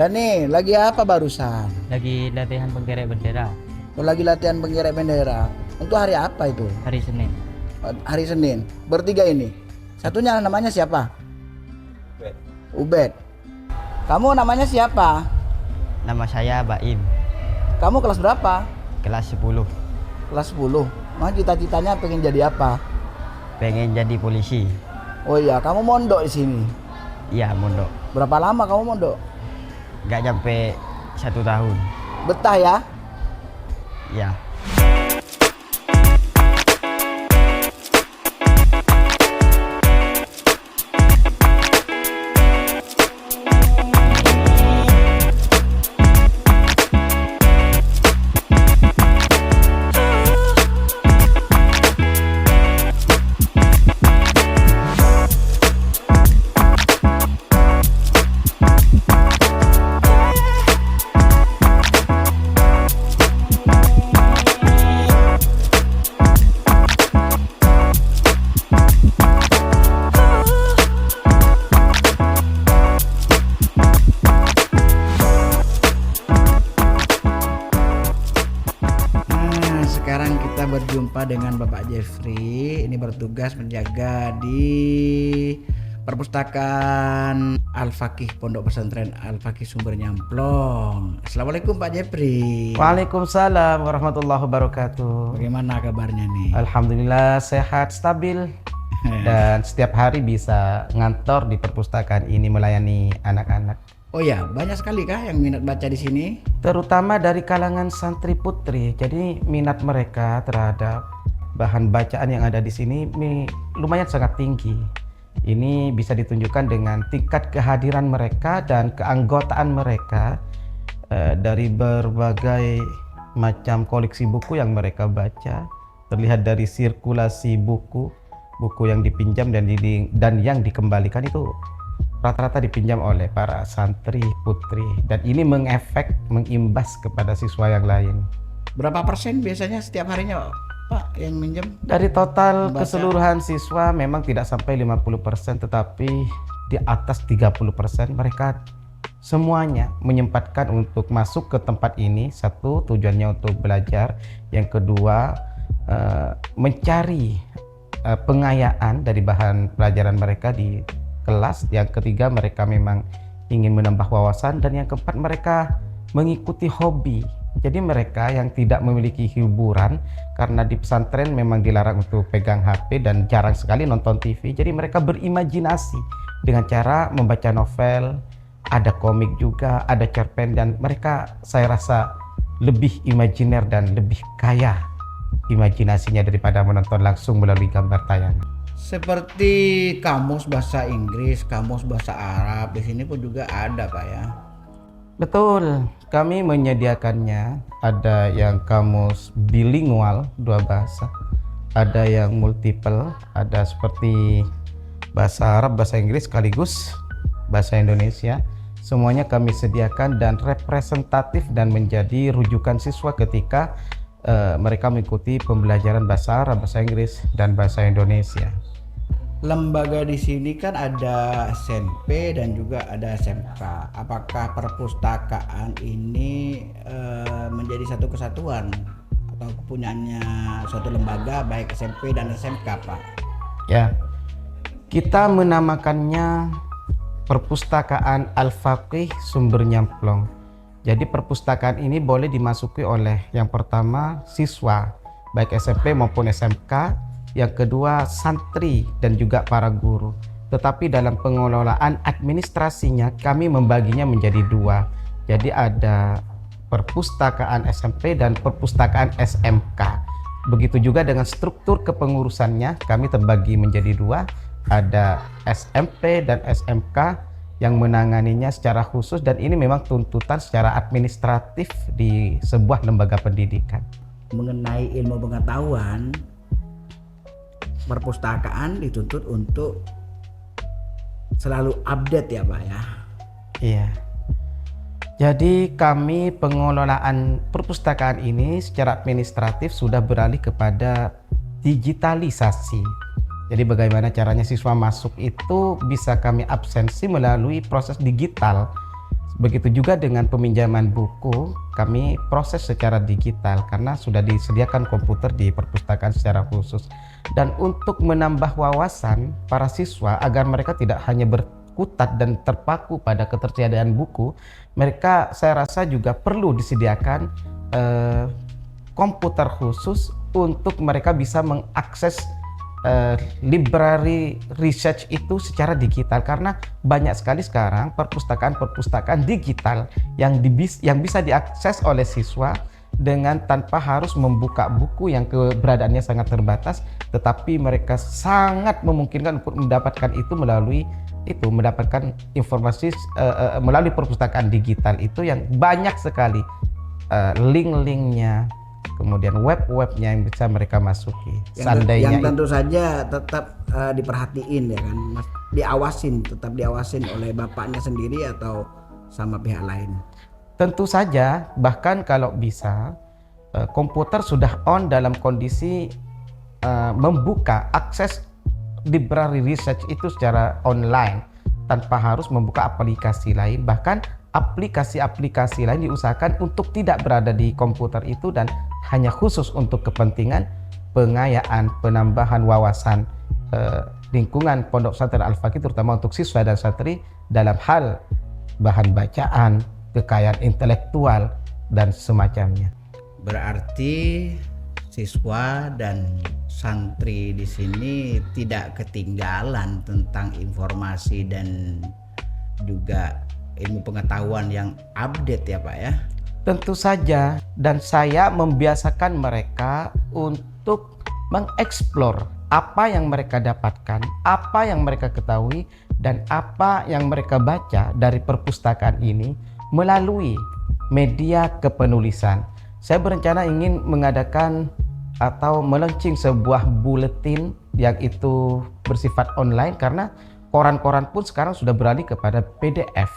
Dani, lagi apa barusan? Lagi latihan penggerek bendera Oh, lagi latihan penggerek bendera. Untuk hari apa itu? hari Senin. Hari Senin. Bertiga ini. Satunya namanya siapa? Ubed. Kamu namanya siapa? Nama saya Baim, Kamu kelas berapa? kelas 10. Kelas 10. Nah, cita-citanya pengen jadi apa? Pengen jadi polisi. Oh iya, kamu mondok di sini. Iya, mondok. Berapa lama kamu mondok? Gak sampai 1 tahun. Betah ya? Ya. Sekarang kita berjumpa dengan Bapak Jeffrey. Ini bertugas menjaga di perpustakaan Al-Faqih Pondok Pesantren Al-Faqih Sumber Nyamplong. Assalamualaikum Pak Jeffrey. Waalaikumsalam warahmatullahi wabarakatuh. Bagaimana kabarnya nih? Alhamdulillah sehat, stabil, dan setiap hari bisa ngantor di perpustakaan ini melayani anak-anak. Oh ya, banyak sekali kah yang minat baca di sini? Terutama dari kalangan santri putri. Jadi minat mereka terhadap bahan bacaan yang ada di sini lumayan sangat tinggi. Ini bisa ditunjukkan dengan tingkat kehadiran mereka dan keanggotaan mereka dari berbagai macam koleksi buku yang mereka baca. Terlihat dari sirkulasi buku yang dipinjam dan yang dikembalikan itu rata-rata dipinjam oleh para santri putri, dan ini mengimbas kepada siswa yang lain. Berapa persen biasanya setiap harinya Pak yang minjem? Dari total Membaca. keseluruhan siswa memang tidak sampai 50%, tetapi di atas 30% mereka semuanya menyempatkan untuk masuk ke tempat ini. Satu, tujuannya untuk belajar. Yang kedua, mencari pengayaan dari bahan pelajaran mereka di kelas. Yang ketiga, mereka memang ingin menambah wawasan. Dan yang keempat, mereka mengikuti hobi. Jadi mereka yang tidak memiliki hiburan, karena di pesantren memang dilarang untuk pegang HP dan jarang sekali nonton TV. Jadi mereka berimajinasi dengan cara membaca novel, ada komik juga, ada cerpen, dan mereka saya rasa lebih imajiner dan lebih kaya imajinasinya daripada menonton langsung melalui gambar tayangan. Seperti kamus bahasa Inggris, kamus bahasa Arab, di sini pun juga ada Pak ya. Betul, kami menyediakannya. Ada yang kamus bilingual, 2 bahasa. Ada yang multiple, ada seperti bahasa Arab, bahasa Inggris sekaligus bahasa Indonesia. Semuanya kami sediakan dan representatif dan menjadi rujukan siswa ketika mereka mengikuti pembelajaran bahasa Arab, bahasa Inggris, dan bahasa Indonesia. Lembaga di sini kan ada SMP dan juga ada SMK. Apakah perpustakaan ini menjadi satu kesatuan atau kepunyaannya suatu lembaga baik SMP dan SMK Pak? Ya, kita menamakannya Perpustakaan Al-Faqih Sumber Nyamplong. Jadi perpustakaan ini boleh dimasuki oleh yang pertama siswa baik SMP maupun SMK, yang kedua santri dan juga para guru. Tetapi dalam pengelolaan administrasinya kami membaginya menjadi 2. Jadi ada perpustakaan SMP dan perpustakaan SMK. Begitu juga dengan struktur kepengurusannya kami terbagi menjadi 2. Ada SMP dan SMK yang menanganinya secara khusus, dan ini memang tuntutan secara administratif di sebuah lembaga pendidikan. Mengenai ilmu pengetahuan, perpustakaan dituntut untuk selalu update ya Pak ya. Iya. Jadi kami pengelolaan perpustakaan ini secara administratif sudah beralih kepada digitalisasi. Jadi bagaimana caranya siswa masuk itu bisa kami absensi melalui proses digital. Begitu juga dengan peminjaman buku, kami proses secara digital karena sudah disediakan komputer di perpustakaan secara khusus. Dan untuk menambah wawasan para siswa agar mereka tidak hanya berkutat dan terpaku pada ketersediaan buku, mereka saya rasa juga perlu disediakan komputer khusus untuk mereka bisa mengakses library research itu secara digital, karena banyak sekali sekarang perpustakaan-perpustakaan digital yang bisa diakses oleh siswa dengan tanpa harus membuka buku yang keberadaannya sangat terbatas, tetapi mereka sangat memungkinkan untuk mendapatkan itu mendapatkan informasi melalui perpustakaan digital itu yang banyak sekali link-linknya, kemudian web-webnya yang bisa mereka masuki. Yang tentu saja tetap diperhatiin ya kan, Mas, tetap diawasin oleh bapaknya sendiri atau sama pihak lain. Tentu saja, bahkan kalau bisa komputer sudah on dalam kondisi membuka akses library research itu secara online tanpa harus membuka aplikasi lain. Bahkan aplikasi-aplikasi lain diusahakan untuk tidak berada di komputer itu dan hanya khusus untuk kepentingan pengayaan, penambahan wawasan lingkungan Pondok Pesantren Al-Faqih, terutama untuk siswa dan santri dalam hal bahan bacaan, kekayaan intelektual, dan semacamnya. Berarti siswa dan santri di sini tidak ketinggalan tentang informasi dan juga ilmu pengetahuan yang update ya Pak ya? Tentu saja, dan saya membiasakan mereka untuk mengeksplor apa yang mereka dapatkan, apa yang mereka ketahui, dan apa yang mereka baca dari perpustakaan ini melalui media kepenulisan. Saya berencana ingin mengadakan atau melaunching sebuah buletin yang itu bersifat online, karena koran-koran pun sekarang sudah beralih kepada PDF.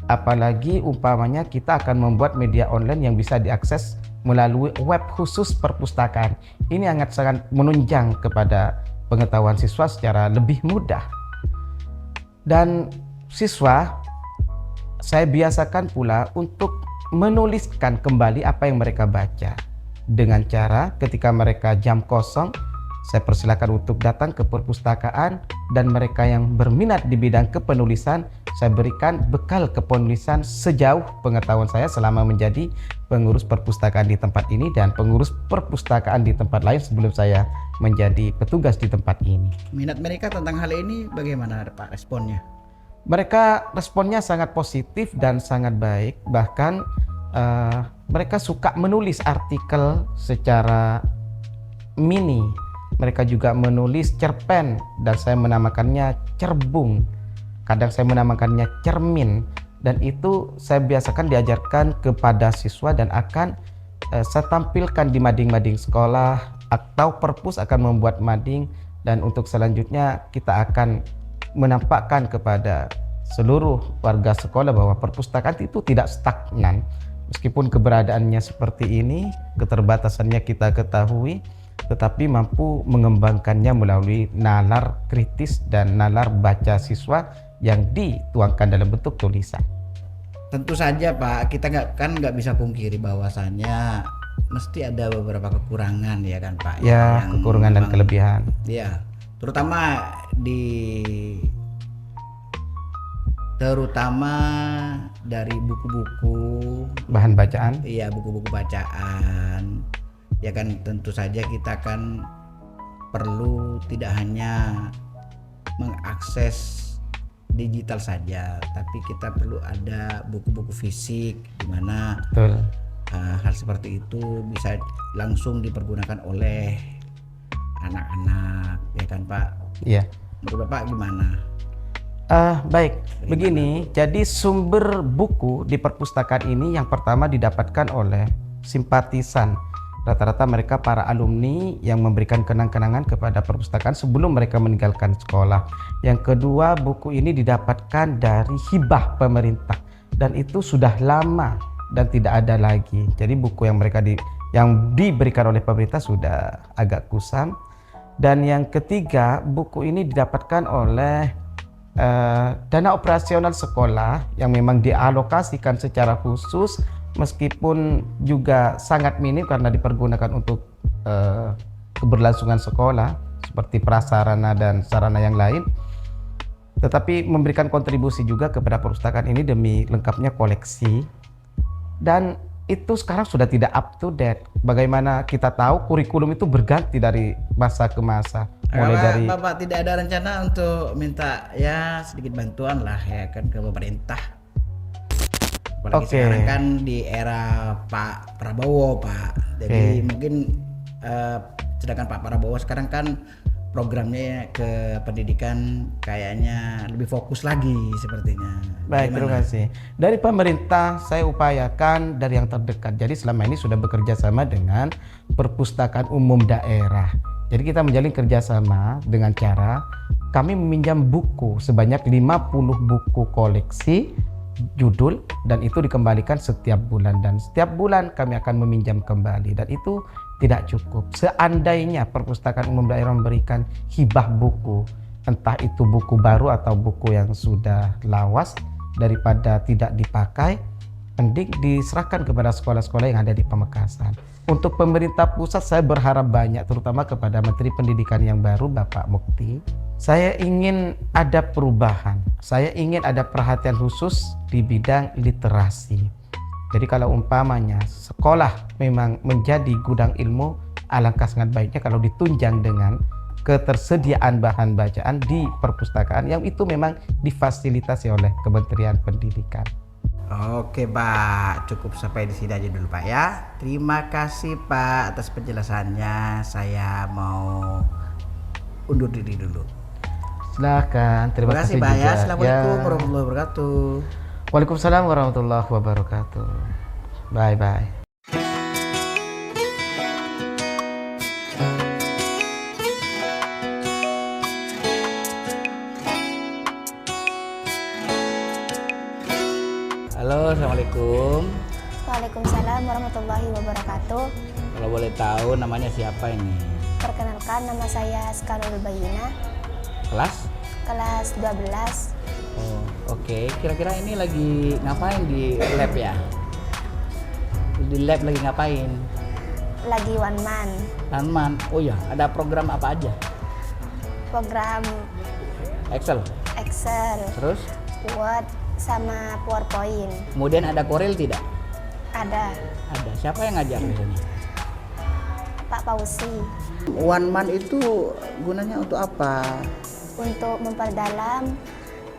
Apalagi umpamanya kita akan membuat media online yang bisa diakses melalui web khusus perpustakaan. Ini sangat menunjang kepada pengetahuan siswa secara lebih mudah. Dan siswa saya biasakan pula untuk menuliskan kembali apa yang mereka baca, dengan cara ketika mereka jam kosong saya persilakan untuk datang ke perpustakaan, dan mereka yang berminat di bidang kepenulisan saya berikan bekal kepenulisan sejauh pengetahuan saya selama menjadi pengurus perpustakaan di tempat ini dan pengurus perpustakaan di tempat lain sebelum saya menjadi petugas di tempat ini. Minat mereka tentang hal ini bagaimana Pak responnya? Mereka responnya sangat positif dan sangat baik, bahkan mereka suka menulis artikel secara mini. Mereka juga menulis cerpen dan saya menamakannya cerbung. Kadang saya menamakannya cermin, dan itu saya biasakan diajarkan kepada siswa dan akan saya tampilkan di mading-mading sekolah, atau perpus akan membuat mading, dan untuk selanjutnya kita akan menampakkan kepada seluruh warga sekolah bahwa perpustakaan itu tidak stagnan. Meskipun keberadaannya seperti ini, keterbatasannya kita ketahui, tetapi mampu mengembangkannya melalui nalar kritis dan nalar baca siswa yang dituangkan dalam bentuk tulisan. Tentu saja Pak, kita nggak bisa pungkiri bahwasannya mesti ada beberapa kekurangan ya kan Pak? Ya, kekurangan dan kelebihan. Ya, terutama dari buku-buku Bahan bacaan. Iya, buku-buku bacaan. Ya kan, tentu saja kita kan perlu tidak hanya mengakses digital saja, tapi kita perlu ada buku-buku fisik di mana hal seperti itu bisa langsung dipergunakan oleh anak-anak, ya kan Pak? Iya. Menurut Bapak gimana? Baik, begini. Jadi sumber buku di perpustakaan ini yang pertama didapatkan oleh simpatisan. Rata-rata mereka para alumni yang memberikan kenang-kenangan kepada perpustakaan sebelum mereka meninggalkan sekolah. Yang kedua, buku ini didapatkan dari hibah pemerintah, dan itu sudah lama dan tidak ada lagi. Jadi buku yang diberikan oleh pemerintah sudah agak kusam. Dan yang ketiga, buku ini didapatkan oleh dana operasional sekolah yang memang dialokasikan secara khusus meskipun juga sangat minim karena dipergunakan untuk keberlangsungan sekolah seperti prasarana dan sarana yang lain, tetapi memberikan kontribusi juga kepada perpustakaan ini demi lengkapnya koleksi. Dan itu sekarang sudah tidak up to date. Bagaimana kita tahu kurikulum itu berganti dari masa ke masa. Mulai dari Bapak tidak ada rencana untuk minta ya sedikit bantuan lah ya kan ke pemerintah. Apalagi Oke. sekarang kan di era Pak Prabowo, Pak. Jadi mungkin sedangkan Pak Prabowo sekarang kan programnya ke pendidikan kayaknya lebih fokus lagi sepertinya. Baik, Gimana? terima kasih. Dari pemerintah saya upayakan dari yang terdekat. Jadi selama ini sudah bekerja sama dengan perpustakaan umum daerah. Jadi kita menjalin kerjasama dengan cara kami meminjam buku sebanyak 50 buku koleksi judul dan itu dikembalikan setiap bulan, dan setiap bulan kami akan meminjam kembali, dan itu tidak cukup. Seandainya perpustakaan umum daerah memberikan hibah buku, entah itu buku baru atau buku yang sudah lawas, daripada tidak dipakai, mending diserahkan kepada sekolah-sekolah yang ada di Pamekasan. Untuk pemerintah pusat saya berharap banyak, terutama kepada Menteri Pendidikan yang baru Bapak Mukti. Saya ingin ada perubahan, saya ingin ada perhatian khusus di bidang literasi. Jadi kalau umpamanya sekolah memang menjadi gudang ilmu, alangkah sangat baiknya kalau ditunjang dengan ketersediaan bahan bacaan di perpustakaan yang itu memang difasilitasi oleh Kementerian Pendidikan. Oke Pak, cukup sampai di sini aja dulu Pak ya. Terima kasih Pak atas penjelasannya. Saya mau undur diri dulu. Silakan, terima kasih Pak ya. juga. Assalamualaikum warahmatullahi wabarakatuh. Waalaikumsalam warahmatullahi wabarakatuh. Bye bye. Halo, assalamualaikum. Waalaikumsalam warahmatullahi wabarakatuh. Kalau boleh tahu namanya siapa ini? Perkenalkan, nama saya Skalul Bayina, Kelas? kelas 12. Oh, oke. Kira-kira ini lagi ngapain di lab ya? Di lab lagi ngapain? Lagi one man. Tanman. Oh ya, ada program apa aja? Program Excel. Excel, Terus? Word, sama PowerPoint. Kemudian ada Corel tidak? Ada Ada. Siapa yang ngajar biasanya? Pak Pausi One man itu gunanya untuk apa? untuk memperdalam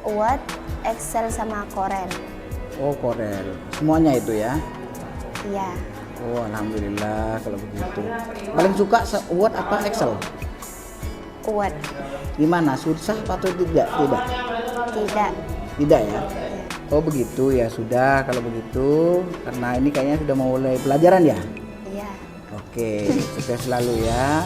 Word, Excel, sama Corel. Oh, Corel. Semuanya itu ya? Iya, Oh, alhamdulillah kalau begitu. Paling suka Word apa Excel? Word. Gimana? Susah atau tidak? Tidak. Tidak. Tidak ya? Oh, begitu ya. Sudah kalau begitu. Karena ini kayaknya sudah mau mulai pelajaran ya? Iya. Oke, sukses selalu ya.